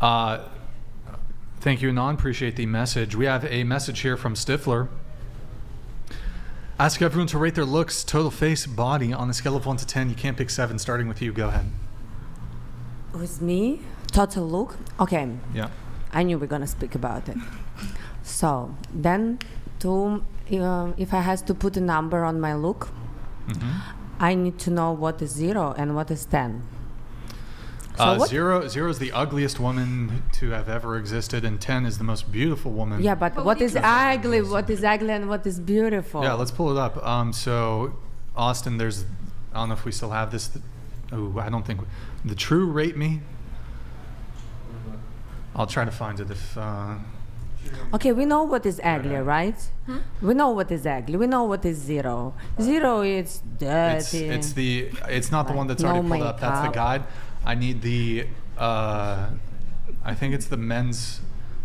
Uh, Thank you, Anon. Appreciate the message. We have a message here from Stifler. Ask everyone to rate their looks, total face, body on a scale of 1 to 10. You can't pick 7. Starting with you. Go ahead. With me, total look. Okay. Yeah. I knew we are gonna speak about it. So then, if I has to put a number on my look, I need to know what is 0 and what is 10. So zero is the ugliest woman to have ever existed, and 10 is the most beautiful woman. Yeah, but what is ugly? What is ugly and what is beautiful? Yeah, let's pull it up. So, Austin, I don't know if we still have this. I don't think. The True Rate Me. I'll try to find it if. Okay, we know what is ugly, right? We know what is ugly. We know what is 0. 0 is dirty. It's not the one that's already pulled up. That's the guide. I need the. I think it's the men's.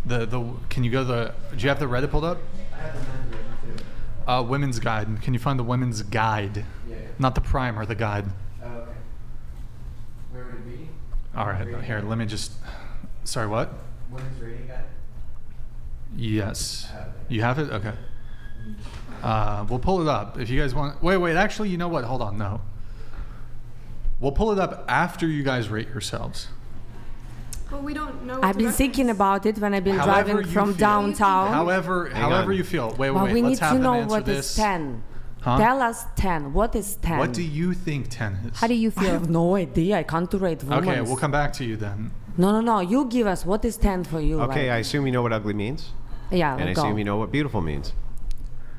Can you go to do you have the Reddit pulled up? I have the men's Reddit too. Women's guide. Can you find the women's guide? Yeah. Not the primer, the guide. Oh, okay. Where would it be? All right, here. Let me just. Sorry, what? Women's rating guide? Yes. You have it? Okay. We'll pull it up if you guys want. Wait. Actually, you know what? Hold on. No. We'll pull it up after you guys rate yourselves. Well, we don't know. I've been thinking about it when I've been However driving you from feel. downtown. However you feel. Wait. But we Let's need have to them know answer what this. is 10. Huh? Tell us 10. What is 10? What do you think 10 is? How do you I feel? have no idea. I can't rate women. Okay, we'll come back to you then. No. You give us what is 10 for you. Okay, I like. assume you know what ugly means, Yeah, and I go. assume you know what beautiful means.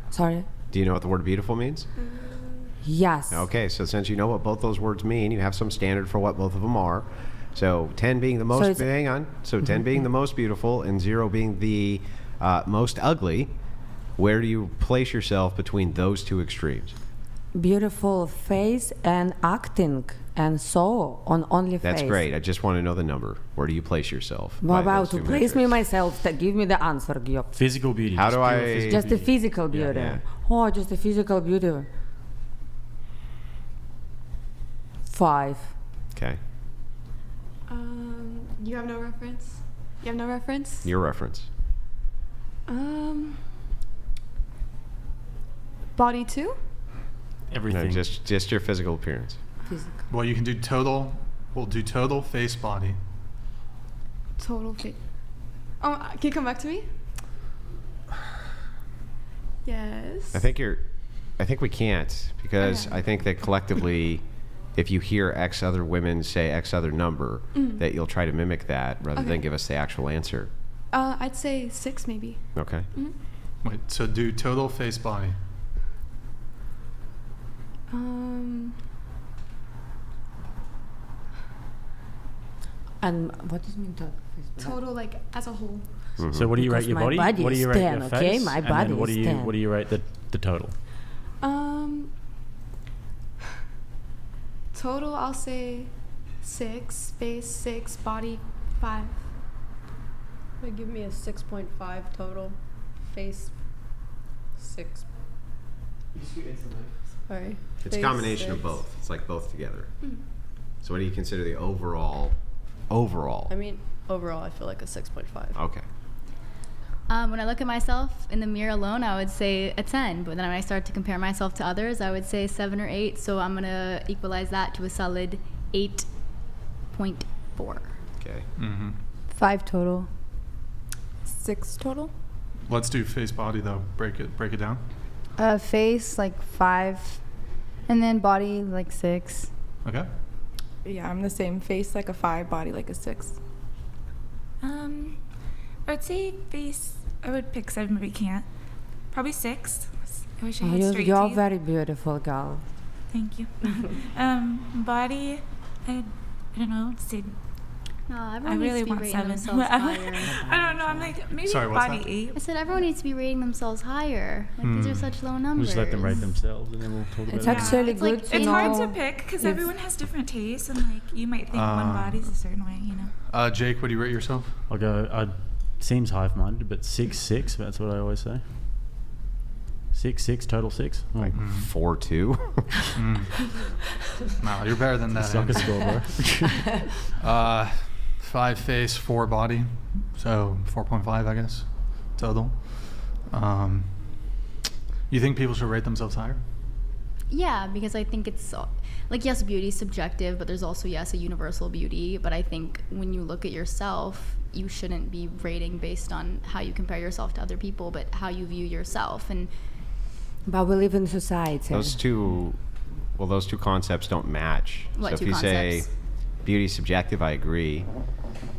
Sorry. Do you know what the word beautiful means? Yes. Okay, so since you know what both those words mean, you have some standard for what both of them are. So 10 being the most, hang on. So 10 being the most beautiful and 0 being the most ugly. Where do you place yourself between those two extremes? Beautiful face and acting and so on only face. That's great. I just want to know the number. Where do you place yourself? What by about those to two place me metrics? myself? Give me the answer, Gyop. Physical beauty. How just do pure I- physical Just the beauty. physical beauty. yeah. Oh, just the physical beauty. 5. Okay, You have no reference. You have no reference. your reference. Body 2. No, Everything. just your physical appearance. Physical. Well, you can do total. We'll do total face, body. Total fit. Oh, can you come back to me? Yes. I think we can't because Okay. I think that collectively, if you hear X other women say X other number, that you'll try to mimic that rather than Okay. give us the actual answer. I'd say 6 maybe. Okay. Wait. So do total face, body. And what does mean total face? Total like as a whole. So what do you rate Because your my body? body What do is you rate 10, your okay? face? My And body then what is do you 10. what do you rate the total? Total I'll say 6, face 6, body 5. They give me a 6.5 total. Face 6. Sorry. It's a Face combination of 6. both. It's like both together. So what do you consider the overall? I mean, overall, I feel like a 6.5. Okay. When I look at myself in the mirror alone, I would say a 10. But then when I start to compare myself to others, I would say 7 or 8. So I'm going to equalize that to a solid 8.4. Okay. 5 total. 6 total. Let's do face, body though. Break it down. Face like 5, and then body like 6. Okay. Yeah, I'm the same. Face like a 5, body like a 6. I would say face. I would pick 7, but we can't. Probably 6. I wish I had straight You're teeth. very beautiful, girl. Thank you. Body. I don't know. Say, No, I everyone really needs to be want rating 7. themselves higher. I don't know. I'm like maybe Sorry, what's body that? 8. I said everyone needs to be rating themselves higher. Like these are such low We'll numbers. just let them rate themselves, and then we'll talk It's about it. actually It's good like- to It's know. hard to pick because everyone has different tastes, and like you might think one body's a certain way, you know. Jake, what do you rate yourself? I'll go. Seems hive-minded, but 6. That's what I always say. 6 total 6. Oh. Like 4.2. No, you're better than that. Soccer Andy. score, bro. 5 face, 4 body, so 4.5, I guess, total. You think people should rate themselves higher? Yeah, because I think it's like, yes, beauty is subjective, but there's also, yes, a universal beauty. But I think when you look at yourself, you shouldn't be rating based on how you compare yourself to other people, but how you view yourself. And but we live in society. Those two concepts don't match. What so if two you concepts? say beauty is subjective, I agree.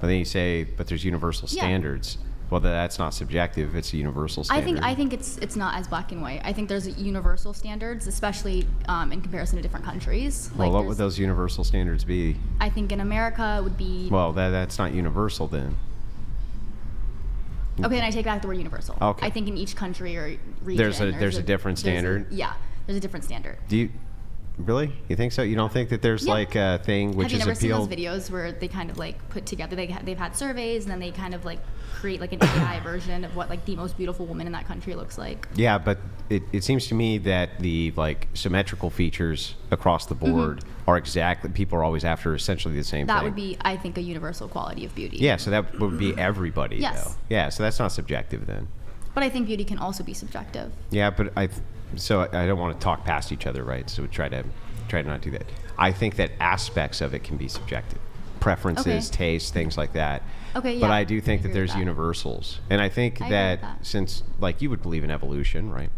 But then you say, but there's universal Yeah. standards. Well, that's not subjective. It's a universal standard. I think it's not as black and white. I think there's universal standards, especially in comparison to different countries. Well, what would those universal standards be? I think in America it would be. Well, that's not universal then. Okay, then I take back the word universal. Okay. I think in each country or region, There's a different standard? There's a different standard. Do you really? You think so? You don't think that there's Yeah. like a thing which Have you is never seen appealed? those videos where they kind of like put together? They've had surveys and then they kind of like create like an AI version of what like the most beautiful woman in that country looks like. Yeah, but it seems to me that the like symmetrical features across the board are exactly, people are always after essentially the same That thing. would be, I think, a universal quality of beauty. Yeah, so that would be everybody Yes. though. Yeah, so that's not subjective then. But I think beauty can also be subjective. Yeah, but I don't want to talk past each other, right? So we try to not do that. I think that aspects of it can be subjective. Preferences, Okay. tastes, things like that. Okay, But yeah, I do think I that agree with there's that. universals. And I think I agree with that that. since, like, you would believe in evolution, right?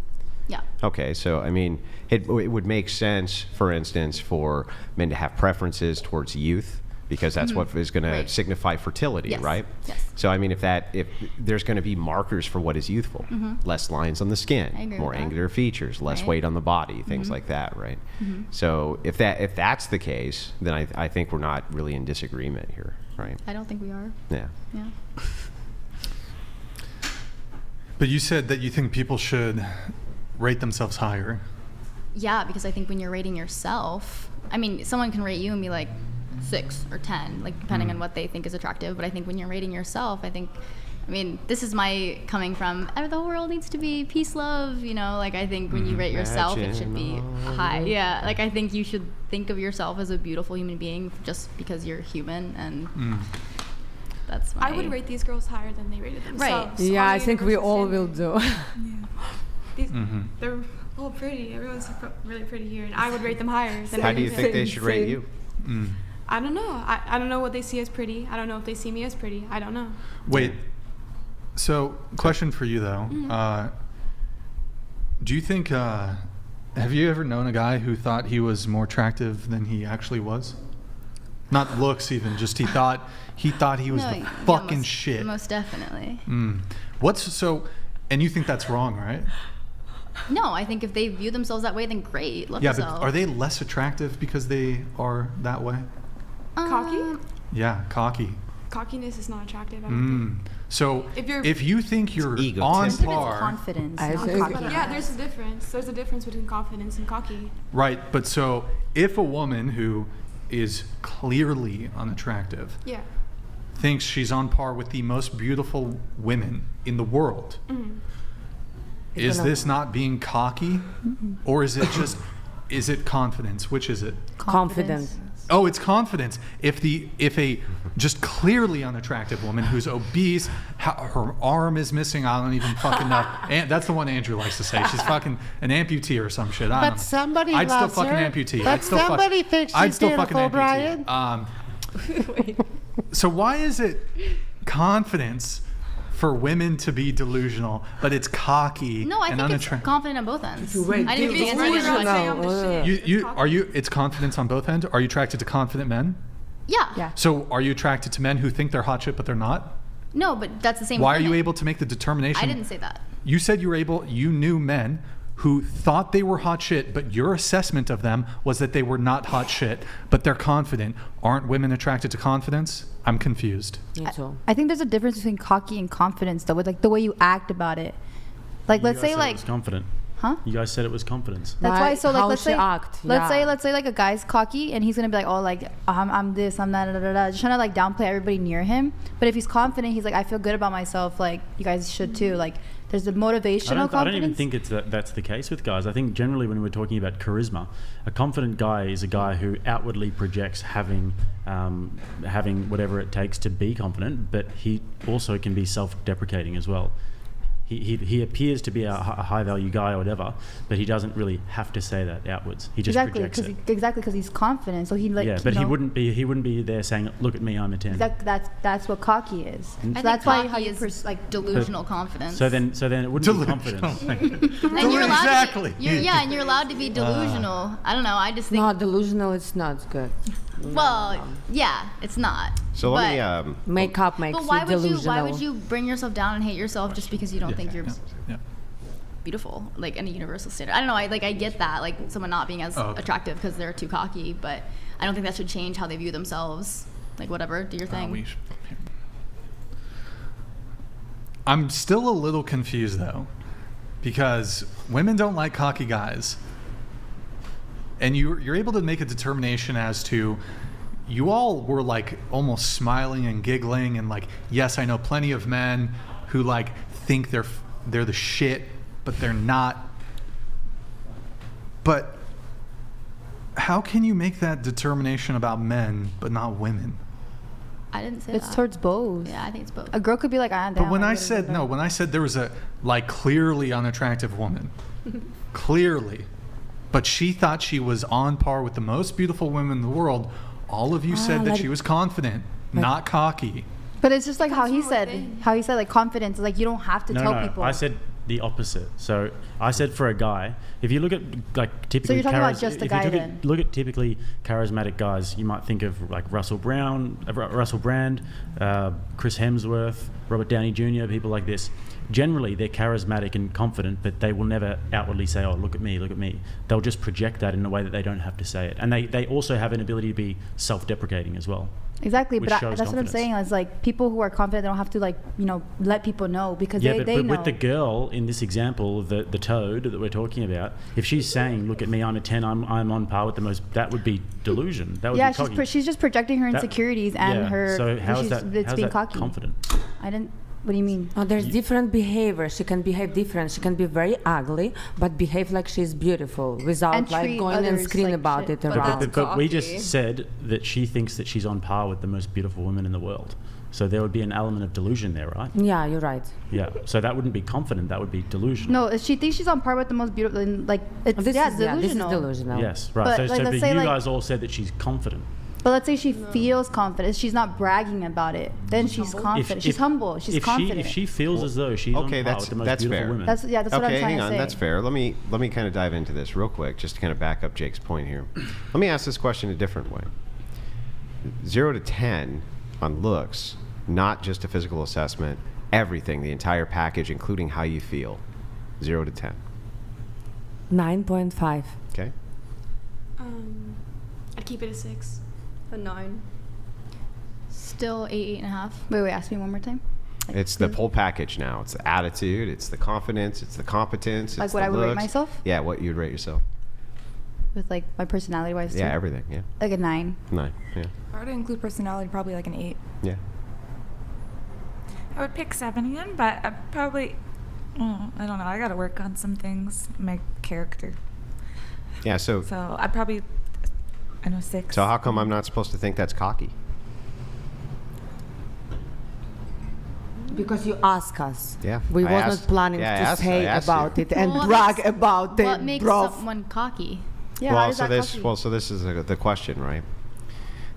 Yeah. Okay, so I mean, it would make sense, for instance, for men to have preferences towards youth because that's what is going Right. to signify fertility, Yes, right? yes. So I mean, if there's going to be markers for what is youthful, less lines on the skin, I agree more with that. angular features, less Right. weight on the body, things like that, right? So if that's the case, then I think we're not really in disagreement here, right? I don't think we are. Yeah. Yeah. But you said that you think people should rate themselves higher. Yeah, because I think when you're rating yourself, I mean, someone can rate you and be like 6 or 10, like depending on what they think is attractive. But I think when you're rating yourself, I mean, this is my coming from, the world needs to be peace, love, like I think when you rate yourself, it should be high. Yeah, like I think you should think of yourself as a beautiful human being just because you're human, and that's my... I would rate these girls higher than they rated Right. themselves. Yeah, on I a think we universal all will standard. do. These, They're all pretty. Everyone's really pretty here, and I would rate them higher. Than How do you anything. think they should rate you? I don't know. I don't know what they see as pretty. I don't know if they see me as pretty. I don't know. Wait. So, question for you though. Do you think? Have you ever known a guy who thought he was more attractive than he actually was? Not looks, even. Just he thought he was the fucking shit. Most definitely. What's so? And you think that's wrong, right? No, I think if they view themselves that way, then great. Love Yeah, yourself. but are they less attractive because they are that way? Cocky? Yeah, cocky. Cockiness is not attractive. I don't think. So If you think you're egotistic. on It's par, confidence, I not think- cocky. But yeah, there's a difference. There's a difference between confidence and cocky. right? But so if a woman who is clearly unattractive Yeah. thinks she's on par with the most beautiful women in the world, is gonna- this not being cocky, or is it confidence? Which is it? Confidence. Oh, it's confidence. If a just clearly unattractive woman who's obese, her arm is missing, I don't even fucking know. And that's the one Andrew likes to say. She's fucking an amputee or some shit. I don't know. somebody I'd still loves fucking her. amputee. But I'd still somebody thinks I'd she's still fucking beautiful, amputee. So why is it confidence for women to be delusional, but it's cocky No, I and think it's unattractive? confident on both ends. Wait, I didn't If even it's answer your delusional, question. saying I'm the shit. It's confidence on both ends? Are you attracted to confident men? Yeah. So are you attracted to men who think they're hot shit but they're not? No, but that's the same. Why are with you women. able to make the determination? I didn't say that. You said you knew men who thought they were hot shit, but your assessment of them was that they were not hot shit, but they're confident. Aren't women attracted to confidence? I'm confused. Me too. I think there's a difference between cocky and confidence, though, with like the way you act about it. Like, let's say like confident. Huh? You guys said it was confidence. That's why. So like, how let's she say, act, let's yeah. say like a guy's cocky and he's gonna be like, oh, like I'm this, I'm that, da, da, da, just trying to like downplay everybody near him. But if he's confident, he's like, I feel good about myself. Like you guys should too. Like there's the motivational confidence. I don't even think that's the case with guys. I think generally when we're talking about charisma, a confident guy is a guy who outwardly projects having whatever it takes to be confident, but he also can be self-deprecating as well. He appears to be a high value guy or whatever, but he doesn't really have to say that outwards. He just projects it. Exactly, because he's confident. So he like. Yeah, but he wouldn't be there saying, "Look at me, I'm a 10." That's what cocky is. I think that's cocky why how you is like delusional confidence. So then it wouldn't be confidence. And you're allowed Exactly. To be, and you're allowed to be delusional. I don't know. I just think. No, delusional. It's not good. Well, yeah, it's not. So let me. Makeup makes But why you would delusional. why would you bring yourself down and hate yourself just because you don't think you're Yeah. beautiful, like in a universal standard? I don't know. I get that, like someone not being as attractive because they're too cocky, but I don't think that should change how they view themselves. Like whatever, do your thing. I'm still a little confused though, because women don't like cocky guys, and you're able to make a determination as to. You all were like almost smiling and giggling and like, yes, I know plenty of men who like think they're the shit, but they're not. But how can you make that determination about men but not women? I didn't say It's that. towards both. Yeah, I think it's both. A girl could be like, But when I said there was a like clearly unattractive woman, clearly, but she thought she was on par with the most beautiful women in the world. All of you said that she was confident, not cocky. But it's just like how he said like confidence. Like you don't have to tell people. I said the opposite. So I said for a guy, if you look at like typically. So you're talking about just a guy then? Look at typically charismatic guys, you might think of like Russell Brand, Chris Hemsworth, Robert Downey Jr., people like this. Generally, they're charismatic and confident, but they will never outwardly say, oh, look at me, look at me. They'll just project that in a way that they don't have to say it. And they also have an ability to be self-deprecating as well. Exactly, but that's confidence. what I'm saying. Is like people who are confident, they don't have to like, let people know because they know. With the girl in this example, the toad that we're talking about, if she's saying, look at me, I'm a 10, I'm on par with the most, that would be delusion. That would be cocky. She's just projecting her insecurities and her. So how's that cocky. confident? What do you mean? Oh, there's different behavior. She can behave different. She can be very ugly, but behave like she's beautiful without like going and screaming about it around. But we just said that she thinks that she's on par with the most beautiful women in the world. So there would be an element of delusion there, right? Yeah, you're right. Yeah. So that wouldn't be confident. That would be delusional. No, she thinks she's on par with the most beautiful. Like it's delusional. This is delusional. Yes, right. But, So you guys all said that she's confident. But let's say she feels confident. She's not bragging about it. Then she's confident. She's humble. She's confident. If she feels as though she's on par with the most beautiful fair. women. That's what I'm trying to say. Okay, hang on. That's fair. Let me kind of dive into this real quick, just to kind of back up Jake's point here. Let me ask this question a different way. 0 to 10 on looks, not just a physical assessment, everything, the entire package, including how you feel. 0 to 10. 9.5. Okay. I'd keep it a 6. A 9. Still 8.5. Wait, ask me one more time. It's the whole package now. It's the attitude, it's the confidence, it's the competence. Like it's what the I would rate looks. myself? Yeah, what you'd rate yourself. With like my personality wise. Yeah, too? everything. Yeah. Like a 9. 9. Yeah. If I were to include personality, probably like an 8. Yeah. I would pick 7 again, but I probably, I don't know. I got to work on some things, my character. Yeah. So I'd probably, 6. how come I'm not supposed to think that's cocky? Because you ask us. Yeah. We I wasn't asked- planning yeah, I to asked- I say asked about you. it and Well, brag that's- about it, What makes bro. someone cocky? Yeah. how is that cocky? So this is the question, right?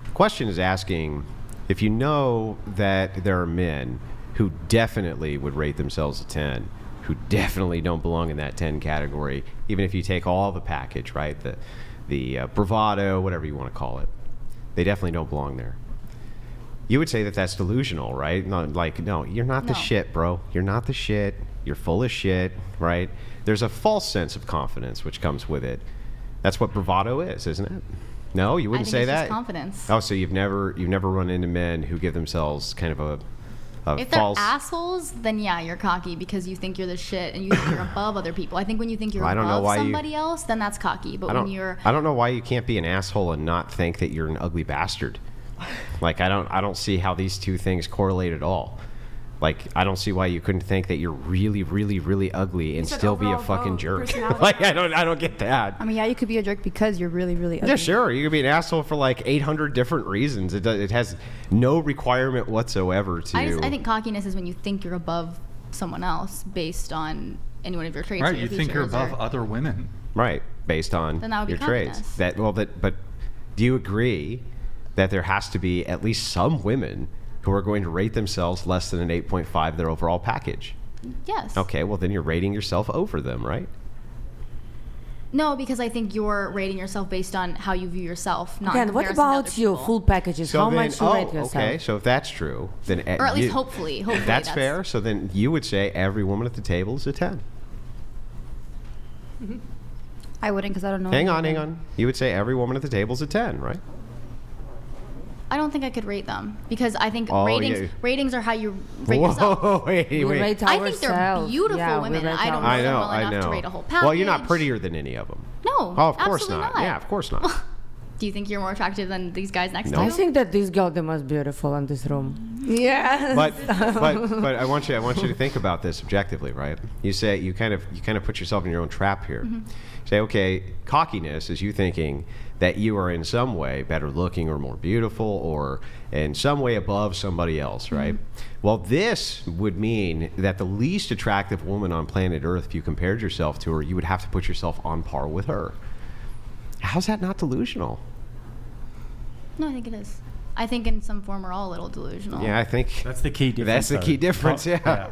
The question is asking if you know that there are men who definitely would rate themselves a 10, who definitely don't belong in that 10 category, even if you take all the package, right? The bravado, whatever you want to call it. They definitely don't belong there. You would say that that's delusional, right? No, you're not the shit, bro. You're not the shit. You're full of shit, right? There's a false sense of confidence which comes with it. That's what bravado is, isn't it? No, you wouldn't say it's that. Just confidence. Oh, so you've never run into men who give themselves kind of If they're false. assholes, then yeah, you're cocky because you think you're the shit and you think you're above other people. I think when you think you're I don't know above why somebody else, then that's cocky. But when you're I don't know why you can't be an asshole and not think that you're an ugly bastard. Like I don't see how these two things correlate at all. Like I don't see why you couldn't think that you're really, really, really ugly and said still be a overall fucking vote, jerk. personality. Like I don't get that. I mean, yeah, you could be a jerk because you're really, really ugly. Yeah, sure. You could be an asshole for like 800 different reasons. It has no requirement whatsoever to. I think cockiness is when you think you're above someone else based on any one of your traits. or Right, your you think you're features above or- other women. Right, based on Then that would be your traits. cockiness. But do you agree that there has to be at least some women who are going to rate themselves less than an 8.5 their overall package? Yes. Okay, well then you're rating yourself over them, right? No, because I think you're rating yourself based on how you view yourself, not in Again, what comparison to other about your people. full packages? How much you rate yourself? okay, so if that's true, then Or at least hopefully that's fair. So then you would say every woman at the table is a 10. I wouldn't because I don't know. Hang any of on. them. You would say every woman at the table is a 10, right? I don't think I could rate them because I think Oh, ratings yeah. are how you rate yourself. Whoa, wait. We rate I think they're ourselves. beautiful Yeah, we women. rate I don't know I them know, well I enough know. to rate a whole package. Well, you're not prettier than any of them. No, Oh, of course absolutely not. Yeah, of course not. Do you think you're more attractive than these guys next No. to I you? think that this girl the most beautiful in this room. Yeah. but I want you to think about this objectively, right? You say you kind of put yourself in your own trap here. Mm-hmm. Say, okay, cockiness is you thinking that you are in some way better looking or more beautiful or in some way above somebody else, right? Well, this would mean that the least attractive woman on planet Earth, if you compared yourself to her, you would have to put yourself on par with her. How's that not delusional? No, I think it is. I think in some form we're all a little delusional. Yeah, I think That's the key difference. That's the though. key difference, yeah.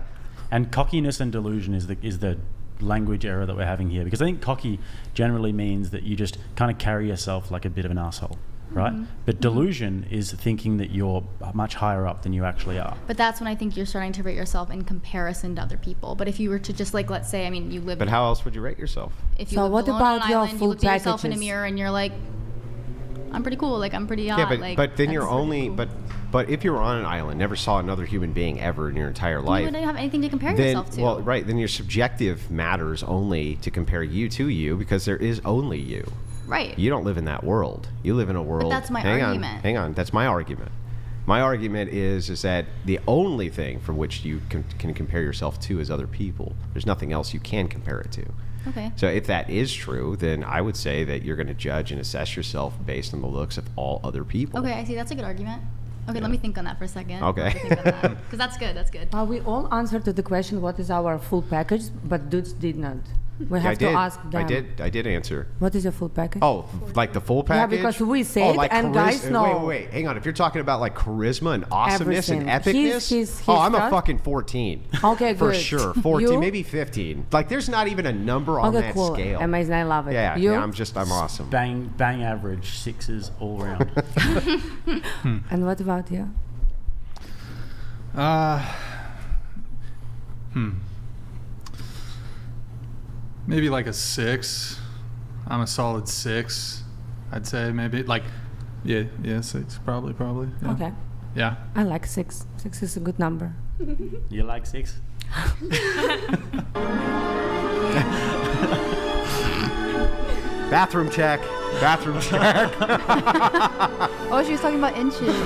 And cockiness and delusion is the language error that we're having here, because I think cocky generally means that you just kind of carry yourself like a bit of an asshole, right? But delusion is thinking that you're much higher up than you actually are. But that's when I think you're starting to rate yourself in comparison to other people. But if you were to just like, let's say, I mean, you live. But how else would you rate yourself? If you So lived what alone about on an your island, you full looked at yourself in a packages? mirror and you're like, I'm pretty cool. Like I'm pretty hot. Yeah, but like, but then you're that's pretty only cool. but if you were on an island, never saw another human being ever in your entire You life, wouldn't have anything to compare then yourself to. well, right, then your subjective matters only to compare you to you because there is only you. Right. You don't live in that world. You live in a world. that's my hang argument. On, hang on. That's my argument. My argument is that the only thing from which you can compare yourself to is other people. There's nothing else you can compare it to. Okay. So if that is true, then I would say that you're going to judge and assess yourself based on the looks of all other people. Okay, I see. That's a good argument. Okay, let me think on that for a second. Okay. Because that's good. That's good. We all answered to the question, what is our full package? But dudes did not. We have to ask them. I did answer. What is your full package? Oh, like the full Yeah, package? because we say it and guys know. Wait. Hang on. If you're talking about like charisma and awesomeness and Everything. epicness, He's I'm a got- fucking 14. Okay, For good. sure. 14, You? maybe 15. Like there's not even a number on Okay, that cool. scale. Amazing. I love it. Yeah, You? yeah, I'm awesome. Bang average, sixes all around. And what about you? Maybe like a 6. I'm a solid 6. I'd say maybe like, yeah, 6 probably. Yeah. Okay. Yeah. I like 6. 6 is a good number. You like 6? Bathroom check. Bathroom check. Oh, she was talking about inches. Wait,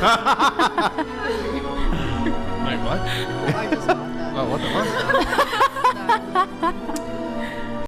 what? I just want that. Oh, what the fuck?